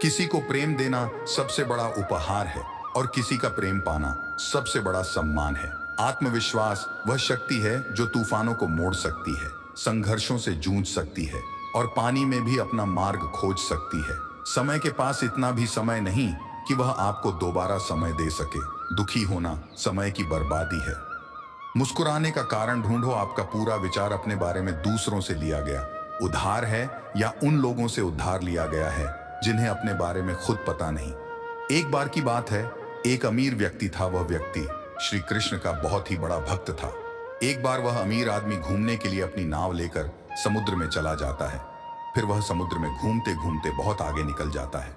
किसी को प्रेम देना सबसे बड़ा उपहार है और किसी का प्रेम पाना सबसे बड़ा सम्मान है। आत्मविश्वास वह शक्ति है जो तूफानों को मोड़ सकती है, संघर्षों से जूझ सकती है और पानी में भी अपना मार्ग खोज सकती है। समय के पास इतना भी समय नहीं कि वह आपको दोबारा समय दे सके। दुखी होना समय की बर्बादी है। मुस्कुराने का कारण ढूंढो। आपका पूरा विचार अपने बारे में दूसरों से लिया गया उधार है या उन लोगों से उधार लिया गया है जिन्हें अपने बारे में खुद पता नहीं। एक बार की बात है, एक अमीर व्यक्ति था। वह व्यक्ति श्री कृष्ण का बहुत ही बड़ा भक्त था। एक बार वह अमीर आदमी घूमने के लिए अपनी नाव लेकर समुद्र में चला जाता है। फिर वह समुद्र में घूमते घूमते बहुत आगे निकल जाता है।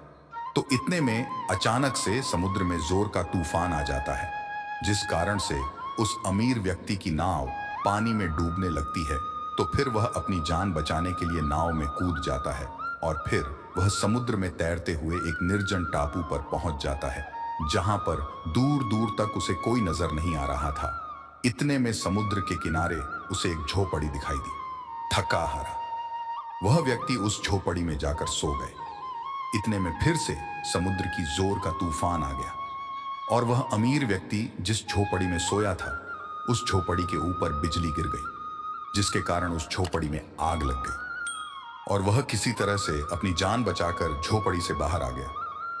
तो इतने में अचानक से समुद्र में जोर का तूफान आ जाता है, जिस कारण से उस अमीर व्यक्ति की नाव पानी में डूबने लगती है। तो फिर वह अपनी जान बचाने के लिए नाव में कूद जाता है और फिर वह समुद्र में तैरते हुए एक निर्जन टापू पर पहुंच जाता है, जहां पर दूर दूर तक उसे कोई नजर नहीं आ रहा था। इतने में समुद्र के किनारे उसे एक झोपड़ी दिखाई दी। थका हारा वह व्यक्ति उस झोपड़ी में जाकर सो गए। इतने में फिर से समुद्र की जोर का तूफान आ गया और वह अमीर व्यक्ति जिस झोपड़ी में सोया था, उस झोपड़ी के ऊपर बिजली गिर गई, जिसके कारण उस झोपड़ी में आग लग गई और वह किसी तरह से अपनी जान बचाकर झोपड़ी से बाहर आ गया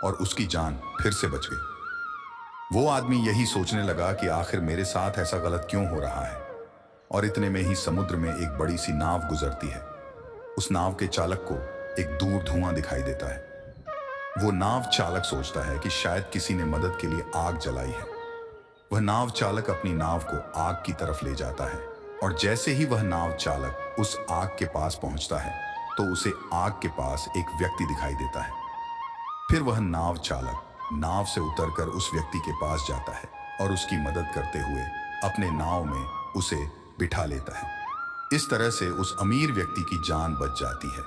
और उसकी जान फिर से बच गई। वो आदमी यही सोचने लगा कि आखिर मेरे साथ ऐसा गलत क्यों हो रहा है। और इतने में ही समुद्र में एक बड़ी सी नाव गुजरती है। उस नाव के चालक को एक दूर धुआं दिखाई देता है। वो नाव चालक सोचता है कि शायद किसी ने मदद के लिए आग जलाई है। वह नाव चालक अपनी नाव को आग की तरफ ले जाता है और जैसे ही वह नाव चालक उस आग के पास पहुंचता है तो उसे आग के पास एक व्यक्ति दिखाई देता है। फिर वह नाव चालक नाव से उतरकर उस व्यक्ति के पास जाता है और उसकी मदद करते हुए अपने नाव में उसे बिठा लेता है। इस तरह से उस अमीर व्यक्ति की जान बच जाती है।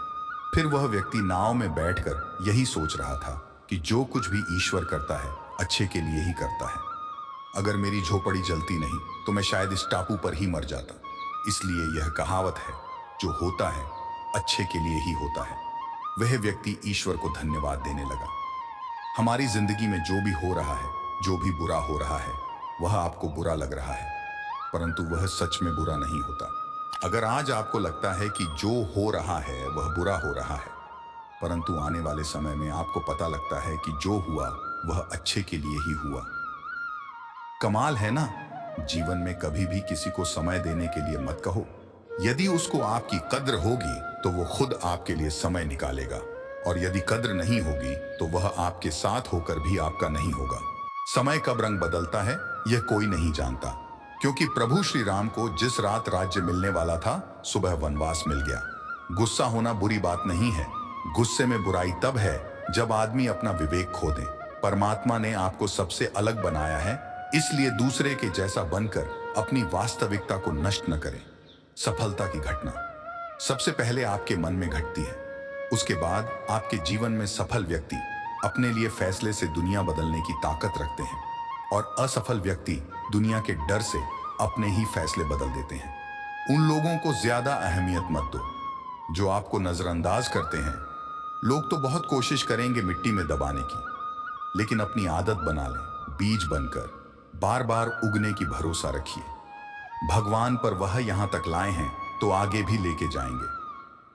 फिर वह व्यक्ति नाव में बैठकर यही सोच रहा था कि जो कुछ भी ईश्वर करता है अच्छे के लिए ही करता है। अगर मेरी झोपड़ी जलती नहीं तो मैं शायद इस टापू पर ही मर जाता। इसलिए यह कहावत है, जो होता है अच्छे के लिए ही होता है। वह व्यक्ति ईश्वर को धन्यवाद देने लगा। हमारी जिंदगी में जो भी हो रहा है, जो भी बुरा हो रहा है, वह आपको बुरा लग रहा है, परंतु वह सच में बुरा नहीं होता। अगर आज आपको लगता है कि जो हो रहा है वह बुरा हो रहा है, परंतु आने वाले समय में आपको पता लगता है कि जो हुआ वह अच्छे के लिए ही हुआ। कमाल है ना। जीवन में कभी भी किसी को समय देने के लिए मत कहो। यदि उसको आपकी कद्र होगी तो वो खुद आपके लिए समय निकालेगा, और यदि कद्र नहीं होगी तो वह आपके साथ होकर भी आपका नहीं होगा। समय कब रंग बदलता है यह कोई नहीं जानता, क्योंकि प्रभु श्री राम को जिस रात राज्य मिलने वाला था, सुबह वनवास मिल गया। गुस्सा होना बुरी बात नहीं है। गुस्से में बुराई तब है जब आदमी अपना विवेक खो दे। परमात्मा ने आपको सबसे अलग बनाया है, इसलिए दूसरे के जैसा बनकर अपनी वास्तविकता को नष्ट न करें। सफलता की घटना सबसे पहले आपके मन में घटती है। उसके बाद आपके जीवन में सफल व्यक्ति अपने लिए फैसले से दुनिया बदलने की ताकत रखते हैं, और असफल व्यक्ति दुनिया के डर से अपने ही फैसले बदल देते हैं। उन लोगों को ज्यादा अहमियत मत दो जो आपको नजरअंदाज करते हैं। लोग तो बहुत कोशिश करेंगे मिट्टी में दबाने की, लेकिन अपनी आदत बना लें, बीज बनकर बार बार उगने की भरोसा रखिए। भगवान पर वह यहां तक लाए हैं तो आगे भी लेके जाएंगे।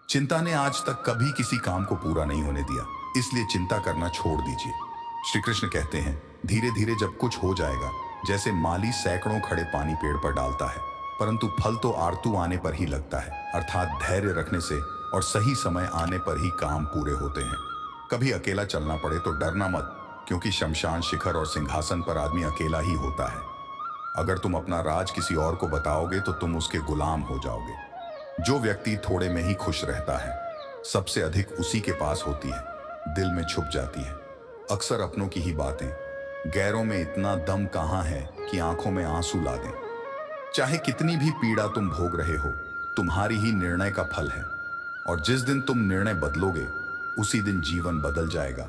चिंता ने आज तक कभी किसी काम को पूरा नहीं होने दिया, इसलिए चिंता करना छोड़ दीजिए। श्री कृष्ण कहते हैं, धीरे धीरे जब कुछ हो जाएगा, जैसे माली सैकड़ों खड़े पानी पेड़ पर डालता है, परंतु फल तो आरतू आने पर ही लगता है। अर्थात धैर्य रखने से और सही समय आने पर ही काम पूरे होते हैं। कभी अकेला चलना पड़े तो डरना मत, क्योंकि शमशान शिखर और सिंहासन पर आदमी अकेला ही होता है। अगर तुम अपना राज किसी और को बताओगे तो तुम उसके गुलाम हो जाओगे। जो व्यक्ति थोड़े में ही खुश रहता है, सबसे अधिक उसी के पास होती है, दिल में छुप जाती है। अक्सर अपनों की ही बातें गैरों में इतना दम कहाँ है कि आंखों में आंसू ला दें। चाहे कितनी भी पीड़ा तुम भोग रहे हो, तुम्हारी ही निर्णय का फल है, और जिस दिन तुम निर्णय बदलोगे उसी दिन जीवन बदल जाएगा।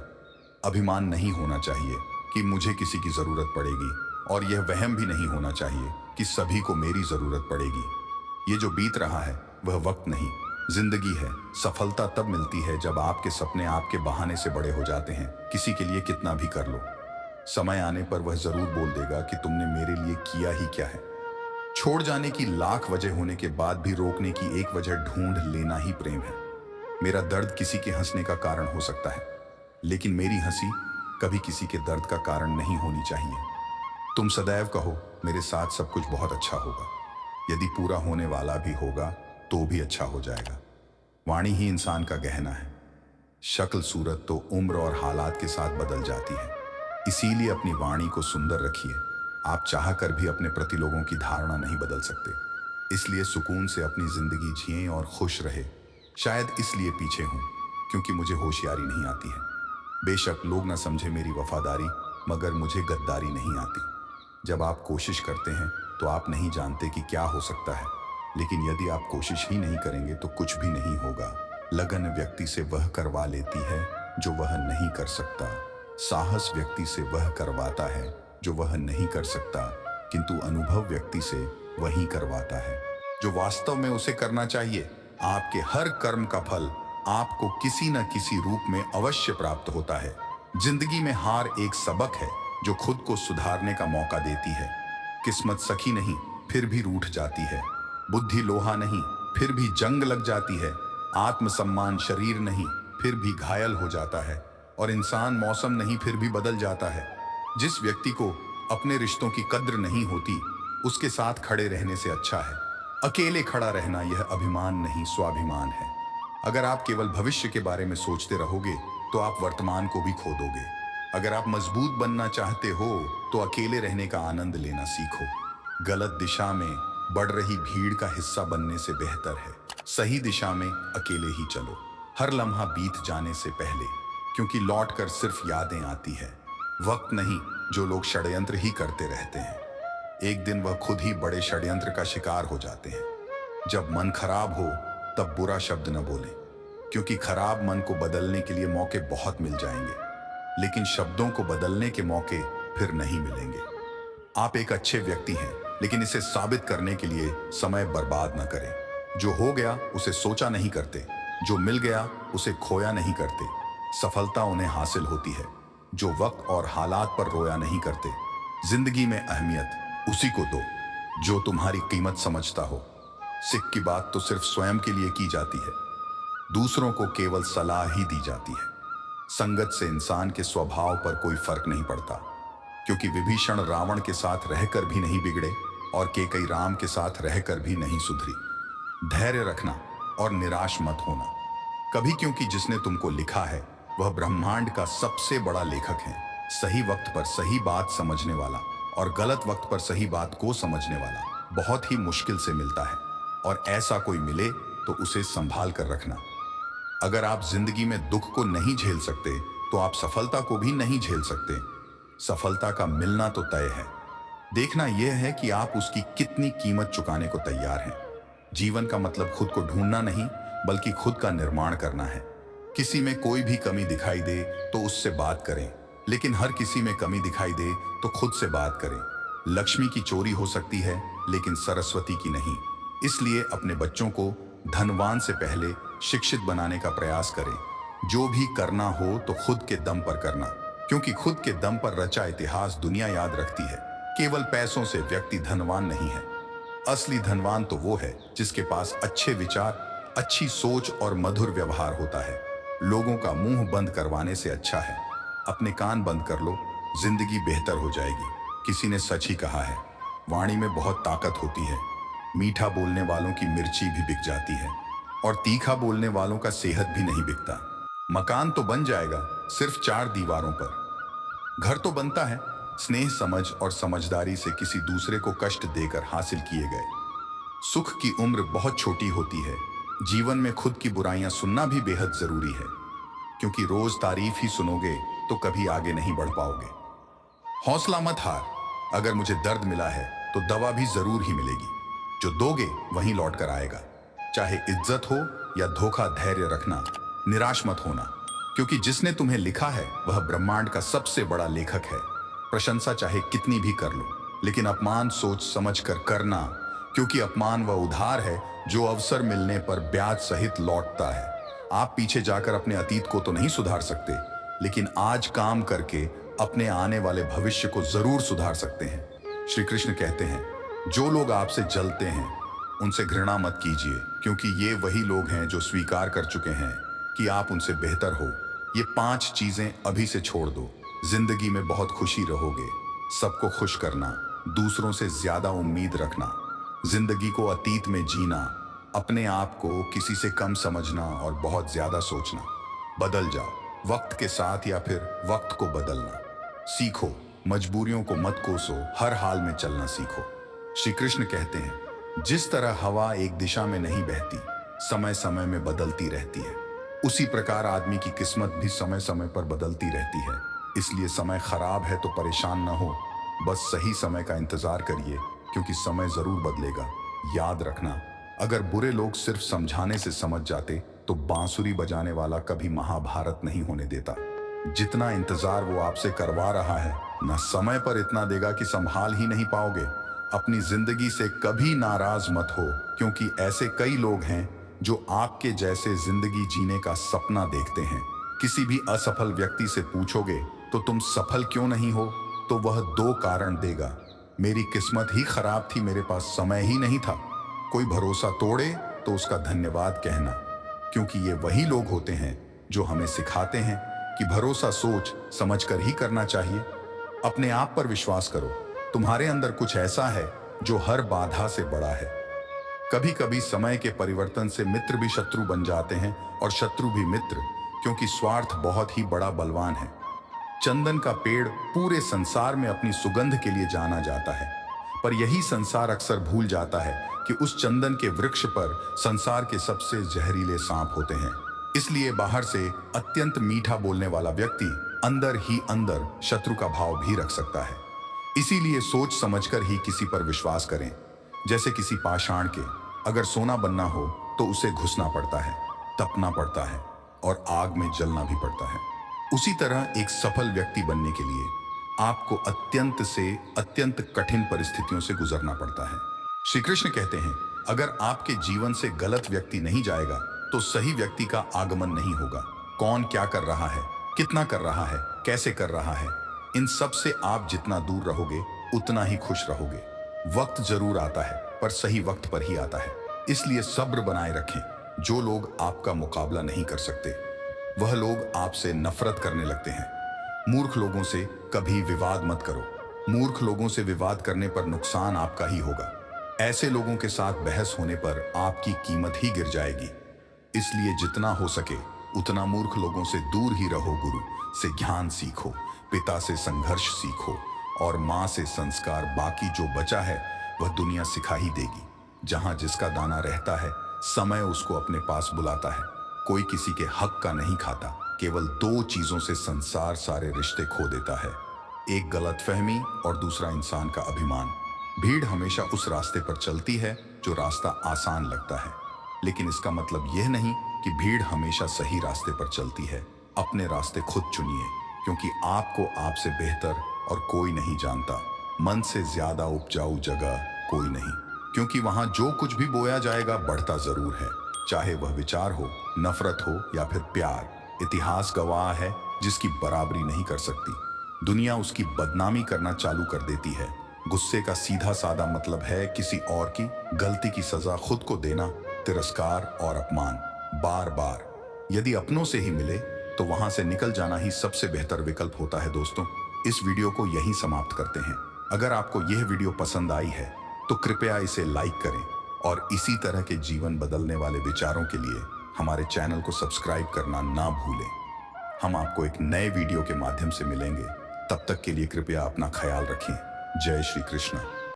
अभिमान नहीं होना चाहिए कि मुझे किसी की जरूरत पड़ेगी, और यह वहम भी नहीं होना चाहिए कि सभी को मेरी जरूरत पड़ेगी। ये जो बीत रहा है वह वक्त नहीं, जिंदगी है, सफलता तब मिलती है जब आपके सपने आपके बहाने से बड़े हो जाते हैं। किसी के लिए कितना भी कर लो, समय आने पर वह जरूर बोल देगा कि तुमने मेरे लिए किया ही क्या है। छोड़ जाने की लाख वजह होने के बाद भी रोकने की एक वजह ढूंढ लेना ही प्रेम है। मेरा दर्द किसी के हंसने का कारण हो सकता है, लेकिन मेरी हंसी कभी किसी के दर्द का कारण नहीं होनी चाहिए। तुम सदैव कहो मेरे साथ सब कुछ बहुत अच्छा होगा। यदि पूरा होने वाला भी होगा तो भी अच्छा हो जाएगा। वाणी ही इंसान का गहना है। शक्ल सूरत तो उम्र और हालात के साथ बदल जाती है, इसीलिए अपनी वाणी को सुंदर रखिए। आप चाह कर भी अपने प्रति लोगों की धारणा नहीं बदल सकते, इसलिए सुकून से अपनी जिंदगी जिएं और खुश रहे। शायद इसलिए पीछे हूं क्योंकि मुझे होशियारी नहीं आती है। बेशक लोग न समझे मेरी वफादारी, मगर मुझे गद्दारी नहीं आती। जब आप कोशिश करते हैं तो आप नहीं जानते कि क्या हो सकता है, लेकिन यदि आप कोशिश ही नहीं करेंगे तो कुछ भी नहीं होगा। लगन व्यक्ति से वह करवा लेती है जो वह नहीं कर सकता। साहस व्यक्ति से वह करवाता है जो वह नहीं कर सकता, किंतु अनुभव व्यक्ति से वही करवाता है जो वास्तव में उसे करना चाहिए। आपके हर कर्म का फल आपको किसी न किसी रूप में अवश्य प्राप्त होता है। जिंदगी में हार एक सबक है जो खुद को सुधारने का मौका देती है। किस्मत सखी नहीं फिर भी रूठ जाती है, बुद्धि लोहा नहीं फिर भी जंग लग जाती है, आत्मसम्मान शरीर नहीं फिर भी घायल हो जाता है, और इंसान मौसम नहीं फिर भी बदल जाता है। जिस व्यक्ति को अपने रिश्तों की कद्र नहीं होती, उसके साथ खड़े रहने से अच्छा है अकेले खड़ा रहना। यह अभिमान नहीं स्वाभिमान है। अगर आप केवल भविष्य के बारे में सोचते रहोगे तो आप वर्तमान को भी खो दोगे। अगर आप मजबूत बनना चाहते हो तो अकेले रहने का आनंद लेना सीखो। गलत दिशा में बढ़ रही भीड़ का हिस्सा बनने से बेहतर है सही दिशा में अकेले ही चलो, हर लम्हा बीत जाने से पहले, क्योंकि लौट कर सिर्फ यादें आती है, वक्त नहीं जो लोग षड्यंत्र ही करते रहते हैं। एक दिन वह खुद ही बड़े षड्यंत्र का शिकार हो जाते हैं। जब मन खराब हो तब बुरा शब्द न बोलें, क्योंकि खराब मन को बदलने के लिए मौके बहुत मिल जाएंगे, लेकिन शब्दों को बदलने के मौके फिर नहीं मिलेंगे। आप एक अच्छे व्यक्ति हैं, लेकिन इसे साबित करने के लिए समय बर्बाद न करें। जो हो गया उसे सोचा नहीं करते, जो मिल गया उसे खोया नहीं करते। सफलता उन्हें हासिल होती है जो वक्त और हालात पर रोया नहीं करते। जिंदगी में अहमियत उसी को दो जो तुम्हारी कीमत समझता हो। सिख की बात तो सिर्फ स्वयं के लिए की जाती है, दूसरों को केवल सलाह ही दी जाती है। संगत से इंसान के स्वभाव पर कोई फर्क नहीं पड़ता, क्योंकि विभीषण रावण के साथ रहकर भी नहीं बिगड़े और केकई राम के साथ रहकर भी नहीं सुधरी। धैर्य रखना और निराश मत होना कभी, क्योंकि जिसने तुमको लिखा है वह ब्रह्मांड का सबसे बड़ा लेखक है। सही वक्त पर सही बात समझने वाला और गलत वक्त पर सही बात को समझने वाला बहुत ही मुश्किल से मिलता है, और ऐसा कोई मिले तो उसे संभाल कर रखना। अगर आप जिंदगी में दुख को नहीं झेल सकते तो आप सफलता को भी नहीं झेल सकते। सफलता का मिलना तो तय है, देखना यह है कि आप उसकी कितनी कीमत चुकाने को तैयार हैं। जीवन का मतलब खुद को ढूंढना नहीं, बल्कि खुद का निर्माण करना है। किसी में कोई भी कमी दिखाई दे तो उससे बात करें, लेकिन हर किसी में कमी दिखाई दे तो खुद से बात करें। लक्ष्मी की चोरी हो सकती है, लेकिन सरस्वती की नहीं। इसलिए अपने बच्चों को धनवान से पहले शिक्षित बनाने का प्रयास करें। जो भी करना हो तो खुद के दम पर करना, क्योंकि खुद के दम पर रचा इतिहास दुनिया याद रखती है। केवल पैसों से व्यक्ति धनवान नहीं है। असली धनवान तो वो है जिसके पास अच्छे विचार, अच्छी सोच और मधुर व्यवहार होता है। लोगों का मुंह बंद करवाने से अच्छा है अपने कान बंद कर लो, जिंदगी बेहतर हो जाएगी। किसी ने सच ही कहा है, वाणी में बहुत ताकत होती है। मीठा बोलने वालों की मिर्ची भी बिक जाती है, और तीखा बोलने वालों का सेहत भी नहीं बिकता। मकान तो बन जाएगा सिर्फ 4 दीवारों पर। घर तो बनता है स्नेह, समझ और समझदारी से किसी दूसरे को कष्ट देकर हासिल किए गए। सुख की उम्र बहुत छोटी होती है। जीवन में खुद की बुराइयां सुनना भी बेहद जरूरी है, क्योंकि रोज तारीफ ही सुनोगे तो कभी आगे नहीं बढ़ पाओगे। हौसला मत हार। अगर मुझे दर्द मिला है तो दवा भी जरूर ही मिलेगी। जो दोगे वहीं लौट कर आएगा, चाहे इज्जत हो या धोखा। धैर्य रखना, निराश मत होना, क्योंकि जिसने तुम्हें लिखा है वह ब्रह्मांड का सबसे बड़ा लेखक है। प्रशंसा चाहे कितनी भी कर लो, लेकिन अपमान सोच समझ कर करना, क्योंकि अपमान वह उधार है जो अवसर मिलने पर ब्याज सहित लौटता है। आप पीछे जाकर अपने अतीत को तो नहीं सुधार सकते, लेकिन आज काम करके अपने आने वाले भविष्य को जरूर सुधार सकते हैं। श्री कृष्ण कहते हैं, जो लोग आपसे जलते हैं उनसे घृणा मत कीजिए, क्योंकि ये वही लोग हैं जो स्वीकार कर चुके हैं कि आप उनसे बेहतर हो। ये 5 चीजें अभी से छोड़ दो। जिंदगी में बहुत खुशी रहोगे। सबको खुश करना, दूसरों से ज्यादा उम्मीद रखना, जिंदगी को अतीत में जीना, अपने आप को किसी से कम समझना और बहुत ज्यादा सोचना। बदल जाओ वक्त के साथ या फिर वक्त को बदलना सीखो। मजबूरियों को मत कोसो, हर हाल में चलना सीखो। श्री कृष्ण कहते हैं, जिस तरह हवा एक दिशा में नहीं बहती, समय समय में बदलती रहती है, उसी प्रकार आदमी की किस्मत भी समय समय पर बदलती रहती है। इसलिए समय खराब है तो परेशान न हो, बस सही समय का इंतजार करिए, क्योंकि समय जरूर बदलेगा। याद रखना, अगर बुरे लोग सिर्फ समझाने से समझ जाते तो बांसुरी बजाने वाला कभी महाभारत नहीं होने देता। जितना इंतजार वो आपसे करवा रहा है, ना समय पर इतना देगा कि संभाल ही नहीं पाओगे। अपनी जिंदगी से कभी नाराज मत हो, क्योंकि ऐसे कई लोग हैं जो आपके जैसे जिंदगी जीने का सपना देखते हैं। किसी भी असफल व्यक्ति से पूछोगे तो तुम सफल क्यों नहीं हो, तो वह 2 कारण देगा। मेरी किस्मत ही खराब थी, मेरे पास समय ही नहीं था। कोई भरोसा तोड़े तो उसका धन्यवाद कहना, क्योंकि ये वही लोग होते हैं जो हमें सिखाते हैं कि भरोसा सोच समझकर ही करना चाहिए। अपने आप पर विश्वास करो, तुम्हारे अंदर कुछ ऐसा है जो हर बाधा से बड़ा है। कभी कभी समय के परिवर्तन से मित्र भी शत्रु बन जाते हैं और शत्रु भी मित्र, क्योंकि स्वार्थ बहुत ही बड़ा बलवान है। चंदन का पेड़ पूरे संसार में अपनी सुगंध के लिए जाना जाता है, पर यही संसार अक्सर भूल जाता है कि उस चंदन के वृक्ष पर संसार के सबसे जहरीले सांप होते हैं। इसलिए बाहर से अत्यंत मीठा बोलने वाला व्यक्ति अंदर ही अंदर शत्रु का भाव भी रख सकता है। इसीलिए सोच समझकर ही किसी पर विश्वास करें। जैसे किसी पाषाण के अगर सोना बनना हो तो उसे घुसना पड़ता है, तपना पड़ता है और आग में जलना भी पड़ता है। उसी तरह एक सफल व्यक्ति बनने के लिए आपको अत्यंत से अत्यंत कठिन परिस्थितियों से गुजरना पड़ता है। श्री कृष्ण कहते हैं, अगर आपके जीवन से गलत व्यक्ति नहीं जाएगा तो सही व्यक्ति का आगमन नहीं होगा। कौन क्या कर रहा है, कितना कर रहा है, कैसे कर रहा है, इन सब से आप जितना दूर रहोगे उतना ही खुश रहोगे। वक्त जरूर आता है, पर सही वक्त पर ही आता है। इसलिए सब्र बनाए रखें। जो लोग आपका मुकाबला नहीं कर सकते, वह लोग आपसे नफरत करने लगते हैं। मूर्ख लोगों से कभी विवाद मत करो। मूर्ख लोगों से विवाद करने पर नुकसान आपका ही होगा। ऐसे लोगों के साथ बहस होने पर आपकी कीमत ही गिर जाएगी। इसलिए जितना हो सके उतना मूर्ख लोगों से दूर ही रहो। गुरु से ज्ञान सीखो, पिता से संघर्ष सीखो और माँ से संस्कार। बाकी जो बचा है वह दुनिया सिखा ही देगी। जहां जिसका दाना रहता है, समय उसको अपने पास बुलाता है। कोई किसी के हक का नहीं खाता। केवल 2 चीजों से संसार सारे रिश्ते खो देता है, एक गलतफहमी और दूसरा इंसान का अभिमान। भीड़ हमेशा उस रास्ते पर चलती है जो रास्ता आसान लगता है, लेकिन इसका मतलब यह नहीं कि भीड़ हमेशा सही रास्ते पर चलती है। अपने रास्ते खुद चुनिए, क्योंकि आपको आपसे बेहतर और कोई नहीं जानता। मन से ज्यादा उपजाऊ जगह कोई नहीं, क्योंकि वहां जो कुछ भी बोया जाएगा बढ़ता जरूर है, चाहे वह विचार हो, नफरत हो या फिर प्यार। इतिहास गवाह है, जिसकी बराबरी नहीं कर सकती, दुनिया उसकी बदनामी करना चालू कर देती है। गुस्से का सीधा साधा मतलब है किसी और की गलती की सजा खुद को देना, तिरस्कार और अपमान बार बार। यदि अपनों से ही मिले तो वहां से निकल जाना ही सबसे बेहतर विकल्प होता है। दोस्तों, इस वीडियो को यहीं समाप्त करते हैं। अगर आपको यह वीडियो पसंद आई है तो कृपया इसे लाइक करें और इसी तरह के जीवन बदलने वाले विचारों के लिए हमारे चैनल को सब्सक्राइब करना ना भूलें। हम आपको एक नए वीडियो के माध्यम से मिलेंगे। तब तक के लिए कृपया अपना ख्याल रखें। जय श्री कृष्ण।